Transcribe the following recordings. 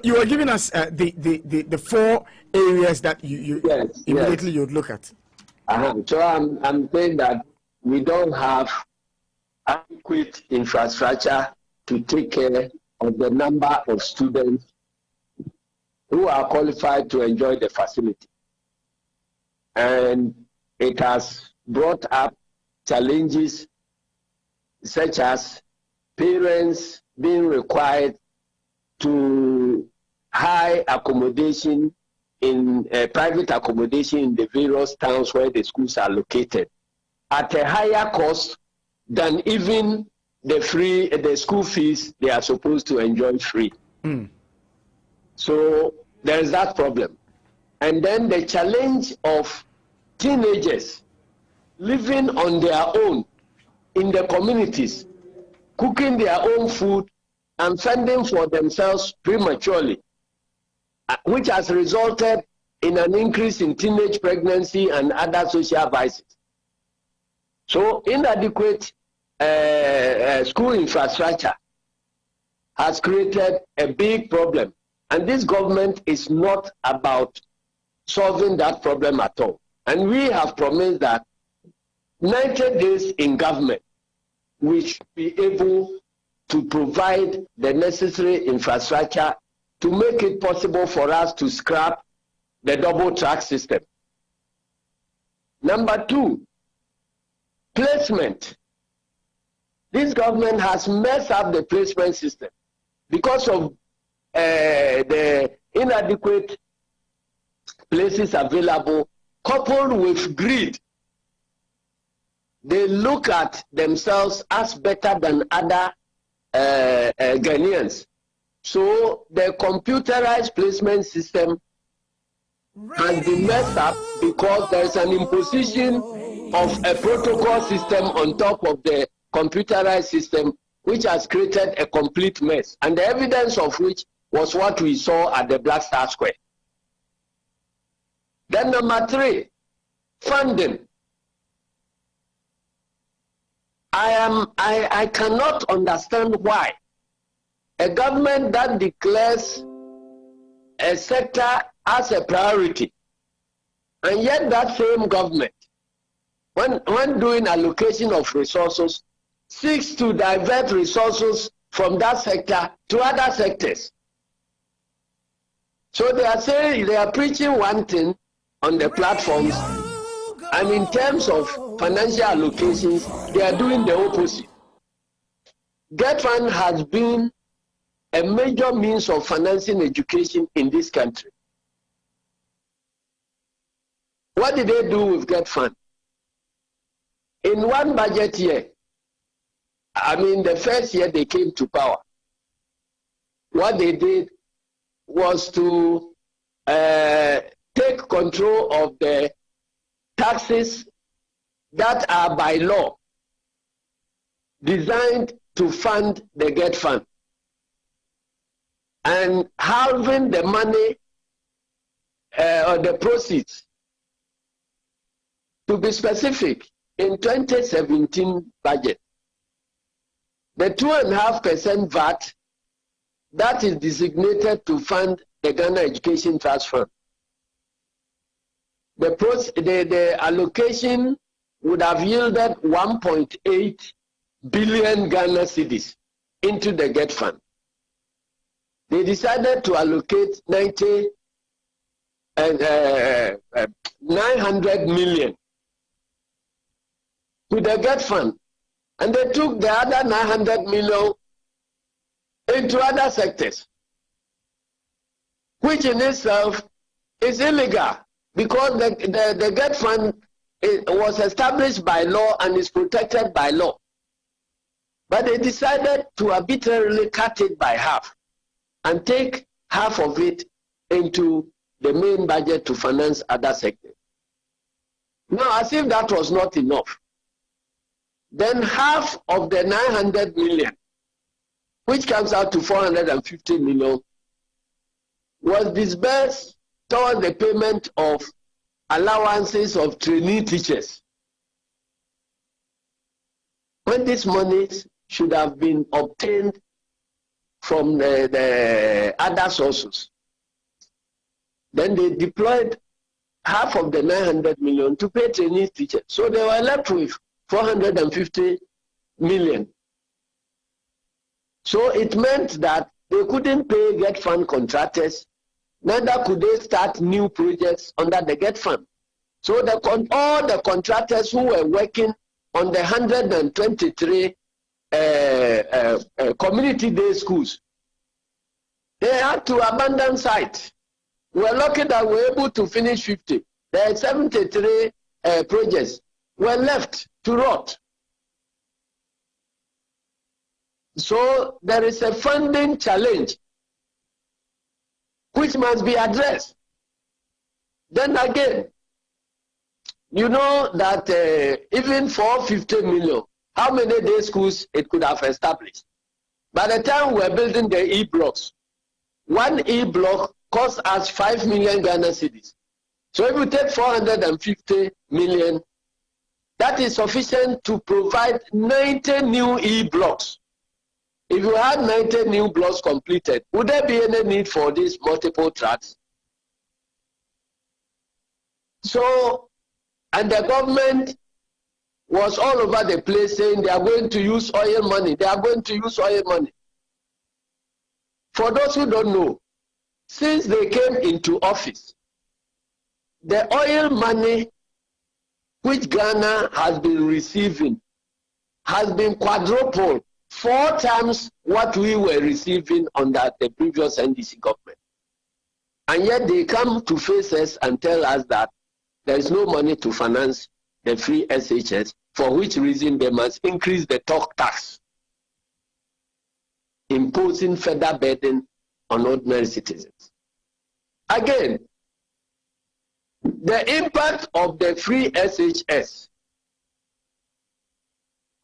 you were giving us the 4 areas that you immediately you would look at. So I'm saying that we don't have adequate infrastructure to take care of the number of students who are qualified to enjoy the facility. And it has brought up challenges such as parents being required to high accommodation in private accommodation in the various towns where the schools are located at a higher cost than even the school fees they are supposed to enjoy free. So there's that problem. And then the challenge of teenagers living on their own in the communities, cooking their own food and fending for themselves prematurely, which has resulted in an increase in teenage pregnancy and other social vices. So inadequate school infrastructure has created a big problem. And this government is not about solving that problem at all. And we have promised that 90 days in government, we should be able to provide the necessary infrastructure to make it possible for us to scrap the double track system. Number 2, placement. This government has messed up the placement system because of the inadequate places available, coupled with greed. They look at themselves as better than other Ghanaians. So the computerized placement system has been messed up because there is an imposition of a protocol system on top of the computerized system, which has created a complete mess. And the evidence of which was what we saw at the Black Star Square. Then number 3, funding. I cannot understand why a government that declares a sector as a priority, and yet that same government, when doing allocation of resources, seeks to divert resources from that sector to other sectors. So they are saying, they are preaching one thing on the platforms, and in terms of financial allocations, they are doing the opposite. Get Fund has been a major means of financing education in this country. What did they do with Get Fund? In one budget year, I mean the first year they came to power, what they did was to take control of the taxes that are by law designed to fund the Get Fund, and halving the money or the proceeds. To be specific, in 2017 budget, the 2.5% VAT that is designated to fund the Ghana Education Trust Fund, the allocation would have yielded 1.8 billion Ghana cedis into the Get Fund. They decided to allocate 900 million to the Get Fund, and they took the other 900 million into other sectors, which in itself is illegal, because the Get Fund was established by law and is protected by law. But they decided to arbitrarily cut it by half and take half of it into the main budget to finance other sectors. Now, as if that was not enough, then half of the 900 million, which comes out to 450 million, was disbursed towards the payment of allowances of trainee teachers, when these monies should have been obtained from the other sources. Then they deployed half of the 900 million to pay trainee teachers. So they were left with 450 million. So it meant that they couldn't pay GET Fund contractors, neither could they start new projects under the GET Fund. So all the contractors who were working on the 123 community day schools, they had to abandon site. We're lucky that we're able to finish 50. The 73 projects were left to rot. So there is a funding challenge which must be addressed. Then again, you know that even for 50 million, how many day schools it could have established? By the time we're building the E-blocks, one E-block costs us 5 million Ghana cedis. So if you take 450 million, that is sufficient to provide 90 new E-blocks. If you had 90 new blocks completed, would there be any need for these multiple tracks? So, and the government was all over the place saying they are going to use oil money. They are going to use oil money. For those who don't know, since they came into office, the oil money which Ghana has been receiving has been quadrupled, 4 times what we were receiving under the previous NDC government. And yet they come to face us and tell us that there is no money to finance the free SHS, for which reason they must increase the talk tax, imposing further burden on ordinary citizens. Again, the impact of the free SHS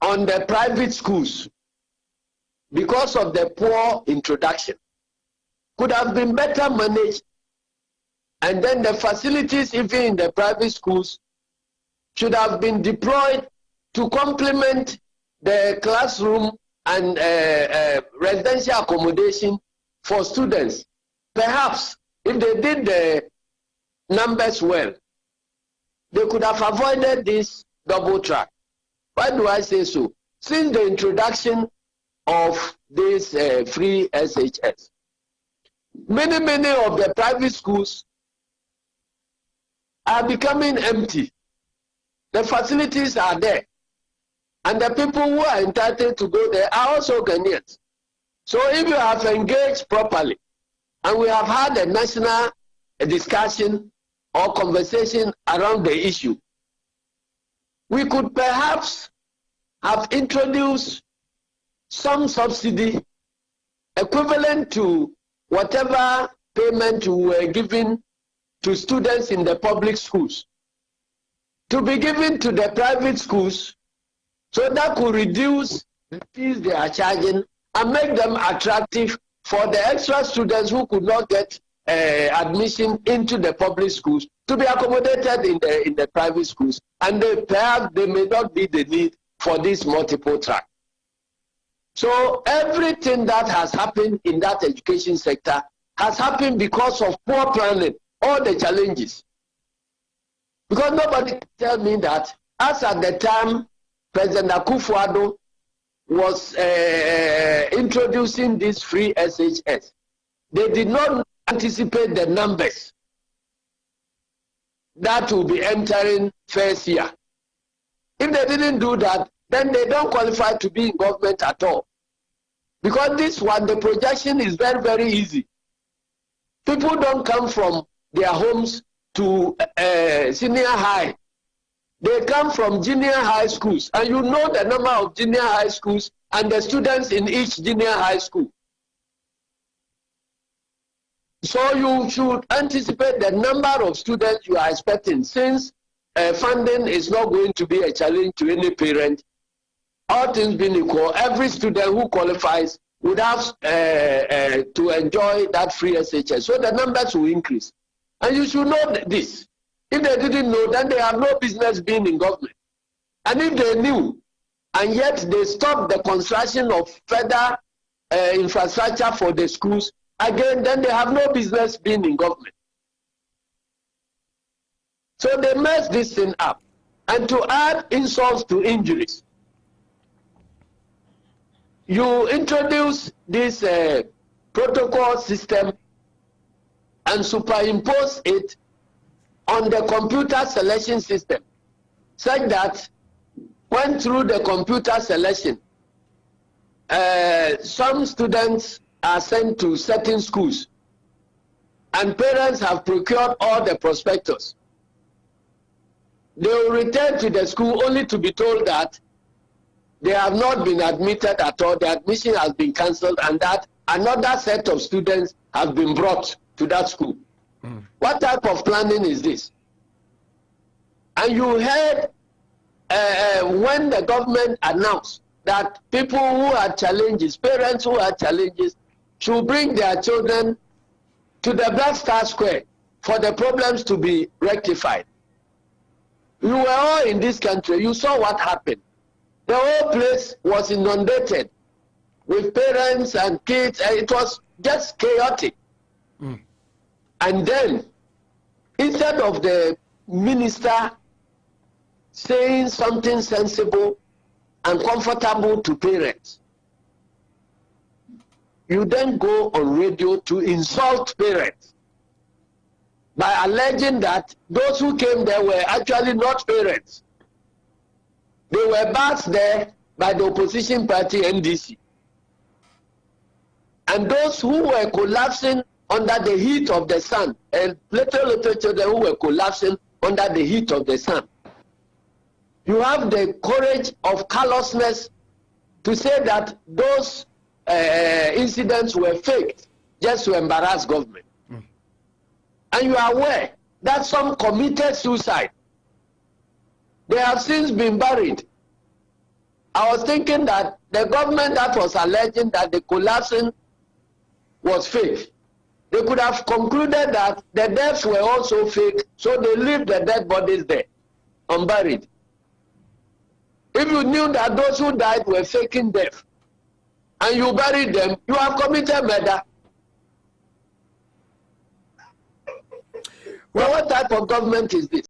on the private schools because of the poor introduction could have been better managed, and then the facilities even in the private schools should have been deployed to complement the classroom and residential accommodation for students. Perhaps if they did the numbers well, they could have avoided this double track. Why do I say so? Since the introduction of this free SHS, many of the private schools are becoming empty. The facilities are there, and the people who are entitled to go there are also Ghanaians. So if you have engaged properly, and we have had a national discussion or conversation around the issue, we could perhaps have introduced some subsidy equivalent to whatever payment we were giving to students in the public schools to be given to the private schools, so that could reduce the fees they are charging and make them attractive for the extra students who could not get admission into the public schools to be accommodated in the private schools, and perhaps there may not be the need for this multiple track. So everything that has happened in that education sector has happened because of poor planning, all the challenges. Because nobody can tell me that as at the time President Akufo-Addo was introducing this free SHS, they did not anticipate the numbers that will be entering first year. If they didn't do that, then they don't qualify to be in government at all. Because this one, the projection is very easy. People don't come from their homes to senior high. They come from junior high schools, and you know the number of junior high schools and the students in each junior high school. So you should anticipate the number of students you are expecting, since funding is not going to be a challenge to any parent. All things being equal, every student who qualifies would have to enjoy that free SHS. So the numbers will increase. And you should know this. If they didn't know, then they have no business being in government. And if they knew, and yet they stopped the construction of further infrastructure for the schools, again, then they have no business being in government. So they mess this thing up. And to add insults to injuries, you introduce this protocol system and superimpose it on the computer selection system, such that when through the computer selection, some students are sent to certain schools and parents have procured all the prospectus. They will return to the school only to be told that they have not been admitted at all, the admission has been cancelled, and that another set of students have been brought to that school. What type of planning is this? And you heard when the government announced that people who had challenges, parents who had challenges, should bring their children to the Black Star Square for the problems to be rectified. You were all in this country, you saw what happened. The whole place was inundated with parents and kids, and it was just chaotic. And then, instead of the minister saying something sensible and comfortable to parents, you then go on radio to insult parents by alleging that those who came there were actually not parents. They were backed there by the opposition party NDC. And those who were collapsing under the heat of the sun, and little children who were collapsing under the heat of the sun. You have the courage of callousness to say that those incidents were faked just to embarrass government. And you are aware that some committed suicide. They have since been buried. I was thinking that the government that was alleging that the collapsing was fake, they could have concluded that the deaths were also fake, so they leave the dead bodies there, unburied. If you knew that those who died were faking death, and you buried them, you have committed murder. Well, what type of government is this?